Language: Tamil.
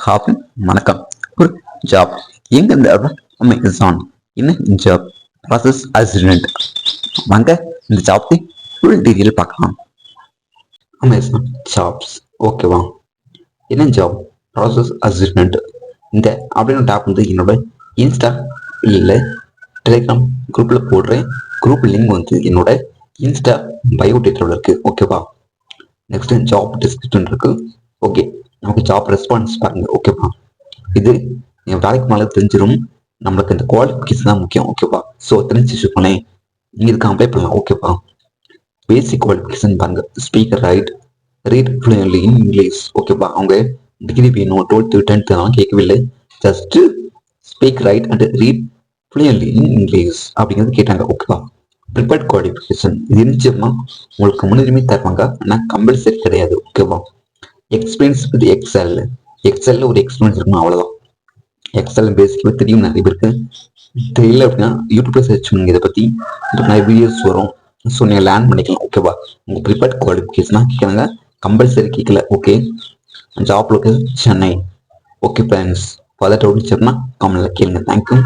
ஹாப்பி வணக்கம். ஒரு ஜாப் எங்கேருந்து அமேசான் என்ன ஜாப் ப்ராசஸ் அசிஸ்டன்ட். வாங்க இந்த ஜாப் ஃபுல் டீட்டெயில் பார்க்கலாம். அமேசான் ஜாப்ஸ் ஓகேவா. என்ன ஜாப் ப்ராசஸ் அசிஸ்டன்ட். இந்த அப்படின்னு டாப் வந்து என்னோட இன்ஸ்டா இல்லை டெலிகிராம் குரூப்பில் போடுறேன். குரூப் லிங்க் வந்து என்னோட இன்ஸ்டா பயோடேட்டாவில் இருக்குது ஓகேவா. நெக்ஸ்ட் ஜாப் டிஸ்கிரிப்ஷன் இருக்குது. ஓகே, நமக்கு ஜாப் ரெஸ்பான்ஸ் பாருங்க ஓகேவா. இது என் வேலைக்கு மேலே தெரிஞ்சிடும். நம்மளுக்கு இந்த குவாலிஃபிகேஷன் தான் முக்கியம் ஓகேவா. ஸோ தெரிஞ்சு பண்ணேன், நீங்கள் இதுக்கு அப்ளை பண்ணலாம் ஓகேவா. பேசிக் குவாலிஃபிகேஷன் பாருங்க. Speaker right read fluently in English ஓகேவா. அவங்க டிகிரி வேணும் 12th 10th அதெல்லாம் கேட்கவில்லை. Just speak right and read fluently in English அப்படிங்கிறது கேட்டாங்க ஓகேவா. ப்ரிப்பேர்ட் குவாலிஃபிகேஷன் இது இருந்துச்சுன்னா உங்களுக்கு முன்னுரிமை தருவாங்க, ஆனால் கம்பல்சரி கிடையாது ஓகேவா. எக்ஸ்பீரியன்ஸ் வித் எக்ஸல்ல ஒரு எக்ஸ்பீரியன்ஸ் இருக்கணும் அவ்வளோதான். எக்ஸல் பேசிக்காக தெரியும் நிறைய பேருக்கு. தெரியல அப்படின்னா யூடியூப்ல சர்ச் பண்ணுங்க இதை பற்றி. நிறைய வீடியோஸ் வரும். ஸோ நீங்கள் லேர்ன் பண்ணிக்கலாம் ஓகேவா. உங்கள் ப்ரிப்பேர்ட் குவாலிஃபிகேஷனாக கேட்குறாங்க, கம்பல்சரி கேட்கல okay. Job location Chennai okay friends. Further doubt இருந்துச்சுன்னா கமெண்ட்ல கேளுங்க. தேங்க்யூ.